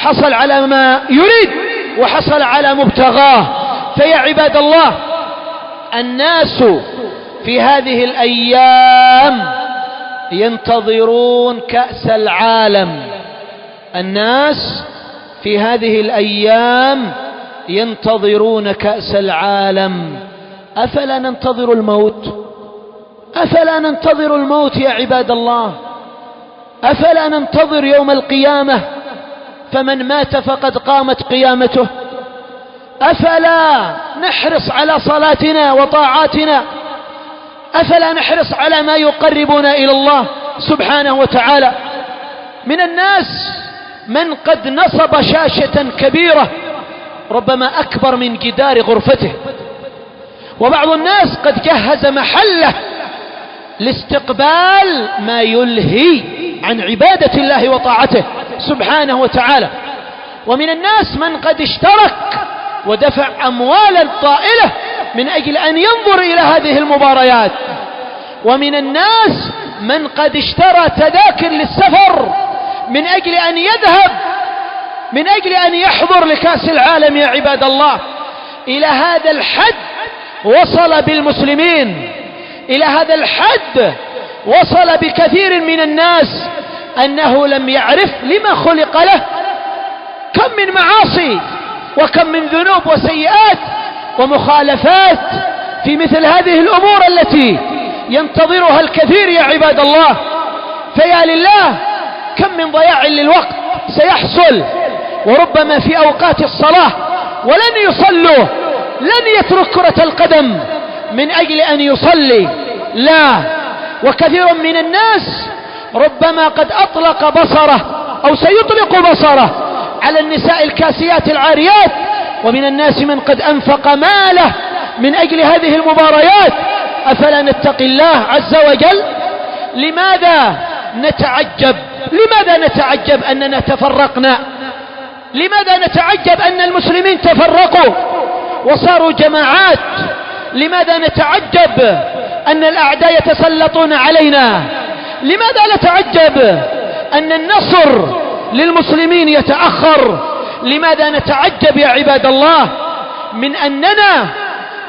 حصل على ما يريد وحصل على مبتغاه. فيا عباد الله، الناس في هذه الأيام ينتظرون كأس العالم. الناس في هذه الأيام ينتظرون كأس العالم. أفلا ننتظر الموت؟ أفلا ننتظر الموت يا عباد الله؟ أفلا ننتظر يوم القيامة؟ فمن مات فقد قامت قيامته. أفلا نحرص على صلاتنا وطاعاتنا؟ أفلا نحرص على ما يقربنا إلى الله سبحانه وتعالى؟ من الناس من قد نصب شاشة كبيرة ربما أكبر من جدار غرفته، وبعض الناس قد جهز محله لاستقبال ما يلهي عن عبادة الله وطاعته سبحانه وتعالى. ومن الناس من قد اشترك ودفع أموالا طائلة من أجل أن ينظر إلى هذه المباريات. ومن الناس من قد اشترى تذاكر للسفر من أجل أن يذهب، من أجل أن يحضر لكأس العالم. يا عباد الله، إلى هذا الحد وصل بالمسلمين، إلى هذا الحد وصل بكثير من الناس أنه لم يعرف لما خلق له. كم من معاصي وكم من ذنوب وسيئات ومخالفات في مثل هذه الأمور التي ينتظرها الكثير يا عباد الله. فيا لله، كم من ضياع للوقت سيحصل، وربما في أوقات الصلاة ولن يصلوا، لن يترك كرة القدم من أجل أن يصلي، لا. وكثير من الناس ربما قد أطلق بصره أو سيطلق بصره على النساء الكاسيات العاريات. ومن الناس من قد أنفق ماله من أجل هذه المباريات. أفلا نتقي الله عز وجل؟ لماذا نتعجب؟ لماذا نتعجب أننا تفرقنا؟ لماذا نتعجب أن المسلمين تفرقوا وصاروا جماعات؟ لماذا نتعجب أن الأعداء يتسلطون علينا؟ لماذا نتعجب أن النصر للمسلمين يتأخر؟ لماذا نتعجب يا عباد الله من أننا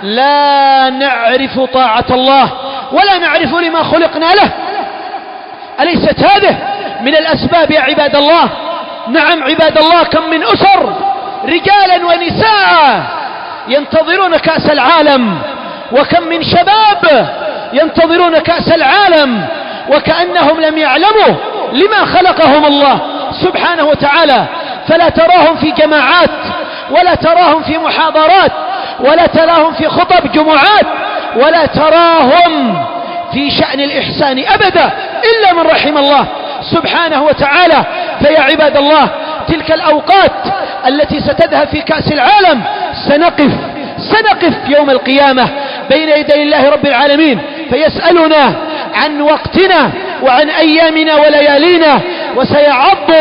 لا نعرف طاعة الله ولا نعرف لما خلقنا له؟ أليست هذه من الأسباب يا عباد الله؟ نعم عباد الله، كم من أسر رجالا ونساء ينتظرون كأس العالم، وكم من شباب ينتظرون كأس العالم وكأنهم لم يعلموا لما خلقهم الله سبحانه وتعالى. فلا تراهم في جماعات، ولا تراهم في محاضرات، ولا تراهم في خطب جمعات، ولا تراهم في شأن الإحسان أبدا إلا من رحم الله سبحانه وتعالى. فيا عباد الله، تلك الأوقات التي ستذهب في كأس العالم سنقف يوم القيامة بين يدي الله رب العالمين، فيسألنا عن وقتنا وعن أيامنا وليالينا. وسيعض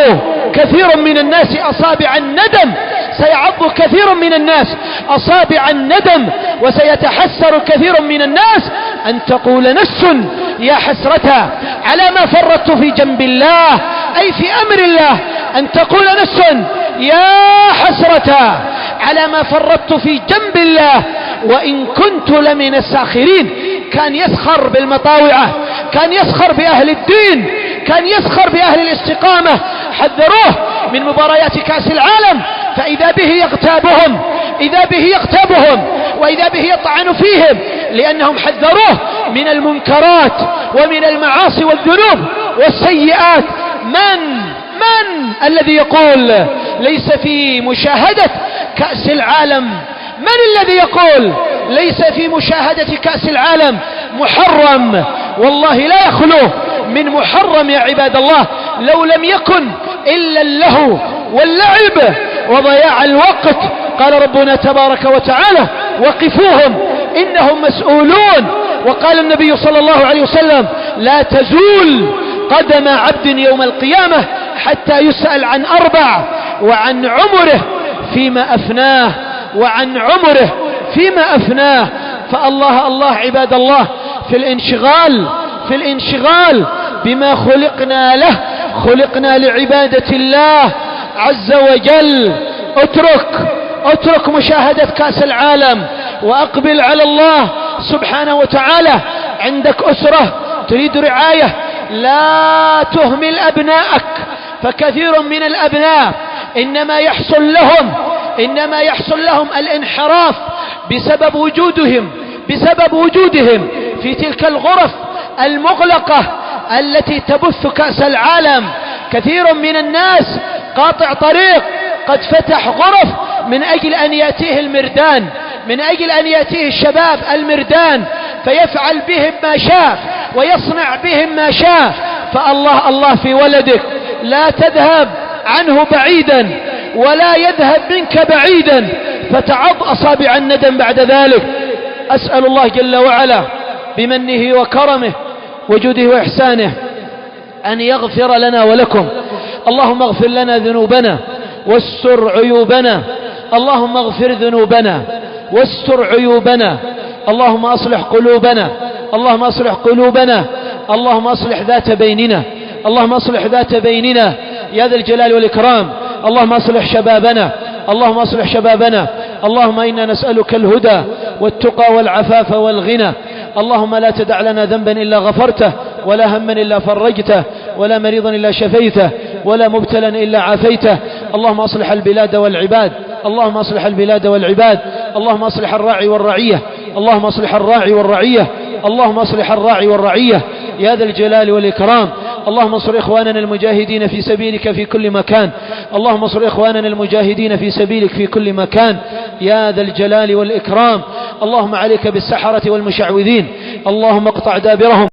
كثير من الناس أصابع الندم، سيعض كثير من الناس أصابع الندم، وسيتحسر كثير من الناس أن تقول نفس يا حسرة على ما فرطت في جنب الله، أي في أمر الله. أن تقول نفس يا حسرة على ما فرطت في جنب الله وإن كنت لمن الساخرين. كان يسخر بالمطاوعة، كان يسخر بأهل الدين، كان يسخر بأهل الاستقامة. حذروه من مباريات كأس العالم، فإذا به يغتابهم، إذا به يغتابهم، وإذا به يطعن فيهم، لأنهم حذروه من المنكرات ومن المعاصي والذنوب والسيئات. من الذي يقول ليس في مشاهدة كأس العالم؟ من الذي يقول ليس في مشاهدة كأس العالم محرم؟ والله لا يخلو من محرم يا عباد الله، لو لم يكن إلا اللهو واللعب وضياع الوقت. قال ربنا تبارك وتعالى وقفوهم إنهم مسؤولون. وقال النبي صلى الله عليه وسلم لا تزول قدم عبد يوم القيامة حتى يسأل عن أربع: وعن عمره فيما أفناه، وعن عمره فيما أفناه. فالله عباد الله في الانشغال بما خلقنا له. خلقنا لعبادة الله عز وجل. اترك مشاهدة كأس العالم وأقبل على الله سبحانه وتعالى. عندك أسرة تريد رعاية، لا تهمل أبنائك، فكثير من الأبناء إنما يحصل لهم الانحراف بسبب وجودهم في تلك الغرف المغلقة التي تبث كأس العالم. كثير من الناس قاطع طريق قد فتح غرف من أجل أن يأتيه المردان، من أجل أن يأتيه الشباب المردان فيفعل بهم ما شاء ويصنع بهم ما شاء. فالله في ولدك، لا تذهب عنه بعيدا ولا يذهب منك بعيدا فتعض أصابع الندم بعد ذلك. أسأل الله جل وعلا بمنه وكرمه وجوده وإحسانه أن يغفر لنا ولكم. اللهم اغفر لنا ذنوبنا واستر عيوبنا، اللهم اغفر ذنوبنا واستر عيوبنا، اللهم أصلح قلوبنا، اللهم أصلح قلوبنا، اللهم أصلح ذات بيننا، اللهم أصلح ذات بيننا يا ذا الجلال والإكرام. اللهم أصلح شبابنا، اللهم أصلح شبابنا. اللهم إنا نسألك الهدى والتقى والعفاف والغنى. اللهم لا تدع لنا ذنبا إلا غفرته، ولا هما إلا فرجته، ولا مريضا إلا شفيته، ولا مبتلا إلا عافيته. اللهم أصلح البلاد والعباد، اللهم أصلح البلاد والعباد، اللهم أصلح الراعي والرعية، اللهم أصلح الراعي والرعية، اللهم أصلح الراعي والرعية يا ذا الجلال والإكرام. اللهم انصر إخواننا المجاهدين في سبيلك في كل مكان، اللهم انصر إخواننا المجاهدين في سبيلك في كل مكان يا ذا الجلال والإكرام. اللهم عليك بالسحرة والمشعوذين، اللهم اقطع دابرهم.